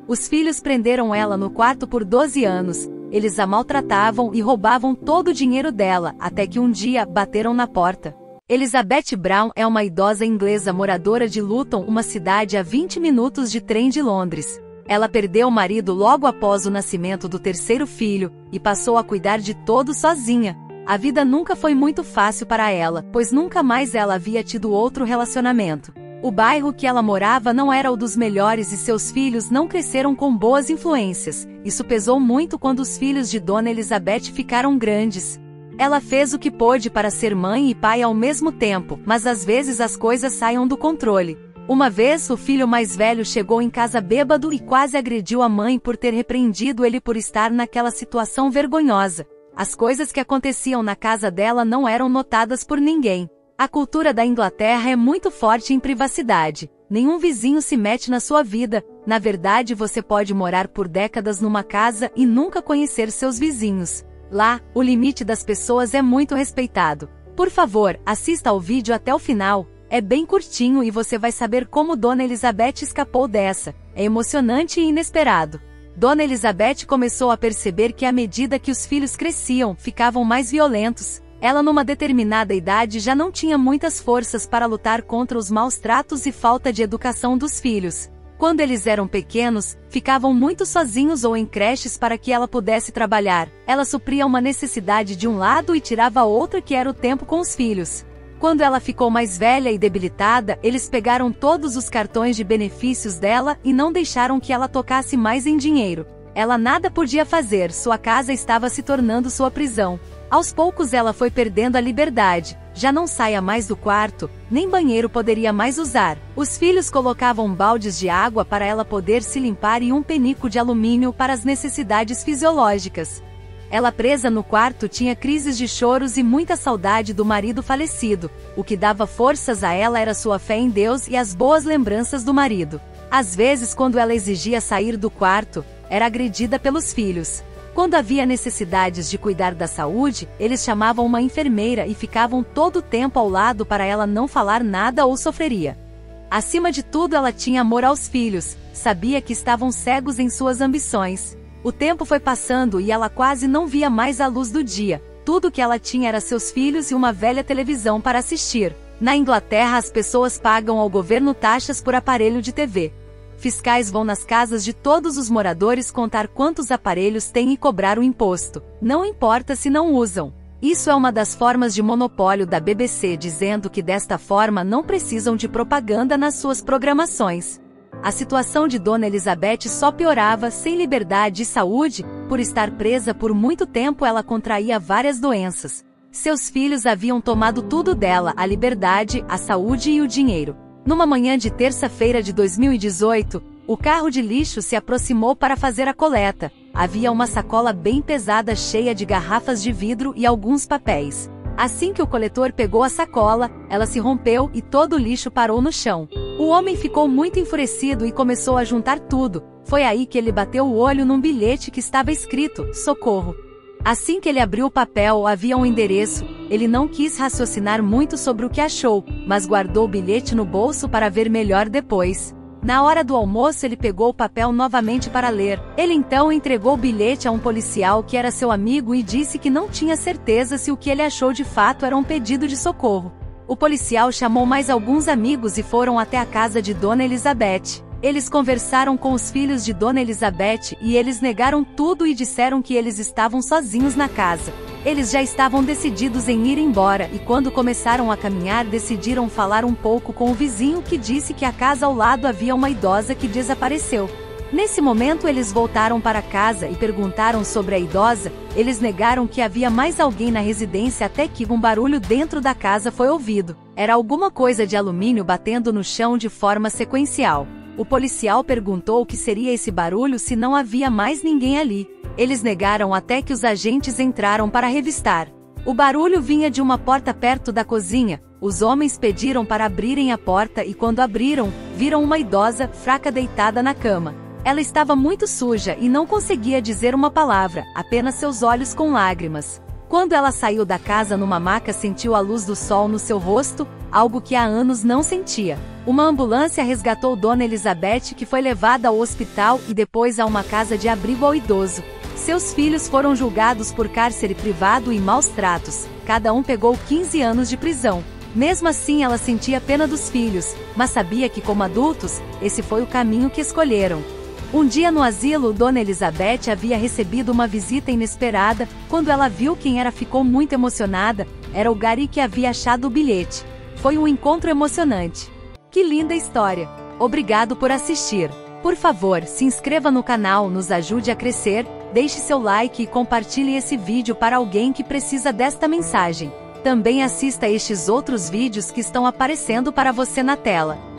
Os filhos prenderam ela no quarto por 12 anos, eles a maltratavam e roubavam todo o dinheiro dela, até que um dia bateram na porta. Elizabeth Brown é uma idosa inglesa moradora de Luton, uma cidade a 20 minutos de trem de Londres. Ela perdeu o marido logo após o nascimento do terceiro filho, e passou a cuidar de todos sozinha. A vida nunca foi muito fácil para ela, pois nunca mais ela havia tido outro relacionamento. O bairro que ela morava não era o dos melhores e seus filhos não cresceram com boas influências. Isso pesou muito quando os filhos de Dona Elizabeth ficaram grandes. Ela fez o que pôde para ser mãe e pai ao mesmo tempo, mas às vezes as coisas saíam do controle. Uma vez, o filho mais velho chegou em casa bêbado e quase agrediu a mãe por ter repreendido ele por estar naquela situação vergonhosa. As coisas que aconteciam na casa dela não eram notadas por ninguém. A cultura da Inglaterra é muito forte em privacidade. Nenhum vizinho se mete na sua vida. Na verdade, você pode morar por décadas numa casa e nunca conhecer seus vizinhos. Lá, o limite das pessoas é muito respeitado. Por favor, assista ao vídeo até o final. É bem curtinho e você vai saber como Dona Elizabeth escapou dessa. É emocionante e inesperado. Dona Elizabeth começou a perceber que à medida que os filhos cresciam, ficavam mais violentos. Ela numa determinada idade já não tinha muitas forças para lutar contra os maus tratos e falta de educação dos filhos. Quando eles eram pequenos, ficavam muito sozinhos ou em creches para que ela pudesse trabalhar. Ela supria uma necessidade de um lado e tirava outra, que era o tempo com os filhos. Quando ela ficou mais velha e debilitada, eles pegaram todos os cartões de benefícios dela e não deixaram que ela tocasse mais em dinheiro. Ela nada podia fazer, sua casa estava se tornando sua prisão. Aos poucos ela foi perdendo a liberdade, já não saía mais do quarto, nem banheiro poderia mais usar. Os filhos colocavam baldes de água para ela poder se limpar e um penico de alumínio para as necessidades fisiológicas. Ela presa no quarto tinha crises de choros e muita saudade do marido falecido. O que dava forças a ela era sua fé em Deus e as boas lembranças do marido. Às vezes, quando ela exigia sair do quarto, era agredida pelos filhos. Quando havia necessidades de cuidar da saúde, eles chamavam uma enfermeira e ficavam todo o tempo ao lado para ela não falar nada ou sofreria. Acima de tudo, ela tinha amor aos filhos, sabia que estavam cegos em suas ambições. O tempo foi passando e ela quase não via mais a luz do dia. Tudo que ela tinha era seus filhos e uma velha televisão para assistir. Na Inglaterra, as pessoas pagam ao governo taxas por aparelho de TV. Fiscais vão nas casas de todos os moradores contar quantos aparelhos têm e cobrar o imposto. Não importa se não usam. Isso é uma das formas de monopólio da BBC, dizendo que desta forma não precisam de propaganda nas suas programações. A situação de Dona Elizabeth só piorava, sem liberdade e saúde. Por estar presa por muito tempo, ela contraía várias doenças. Seus filhos haviam tomado tudo dela, a liberdade, a saúde e o dinheiro. Numa manhã de terça-feira de 2018, o carro de lixo se aproximou para fazer a coleta. Havia uma sacola bem pesada cheia de garrafas de vidro e alguns papéis. Assim que o coletor pegou a sacola, ela se rompeu e todo o lixo parou no chão. O homem ficou muito enfurecido e começou a juntar tudo. Foi aí que ele bateu o olho num bilhete que estava escrito: socorro. Assim que ele abriu o papel, havia um endereço. Ele não quis raciocinar muito sobre o que achou, mas guardou o bilhete no bolso para ver melhor depois. Na hora do almoço, ele pegou o papel novamente para ler. Ele então entregou o bilhete a um policial que era seu amigo e disse que não tinha certeza se o que ele achou de fato era um pedido de socorro. O policial chamou mais alguns amigos e foram até a casa de Dona Elizabeth. Eles conversaram com os filhos de Dona Elizabeth e eles negaram tudo e disseram que eles estavam sozinhos na casa. Eles já estavam decididos em ir embora e quando começaram a caminhar decidiram falar um pouco com o vizinho que disse que a casa ao lado havia uma idosa que desapareceu. Nesse momento eles voltaram para casa e perguntaram sobre a idosa. Eles negaram que havia mais alguém na residência até que um barulho dentro da casa foi ouvido. Era alguma coisa de alumínio batendo no chão de forma sequencial. O policial perguntou o que seria esse barulho se não havia mais ninguém ali. Eles negaram até que os agentes entraram para revistar. O barulho vinha de uma porta perto da cozinha. Os homens pediram para abrirem a porta e quando abriram, viram uma idosa, fraca deitada na cama. Ela estava muito suja e não conseguia dizer uma palavra, apenas seus olhos com lágrimas. Quando ela saiu da casa numa maca, sentiu a luz do sol no seu rosto. algo que há anos não sentia. Uma ambulância resgatou Dona Elizabeth, que foi levada ao hospital e depois a uma casa de abrigo ao idoso. Seus filhos foram julgados por cárcere privado e maus tratos. Cada um pegou 15 anos de prisão. Mesmo assim, ela sentia pena dos filhos, mas sabia que, como adultos, esse foi o caminho que escolheram. Um dia no asilo, Dona Elizabeth havia recebido uma visita inesperada. Quando ela viu quem era, ficou muito emocionada. Era o Gary que havia achado o bilhete. Foi um encontro emocionante. Que linda história! Obrigado por assistir. Por favor, se inscreva no canal, nos ajude a crescer, deixe seu like e compartilhe esse vídeo para alguém que precisa desta mensagem. Também assista a estes outros vídeos que estão aparecendo para você na tela.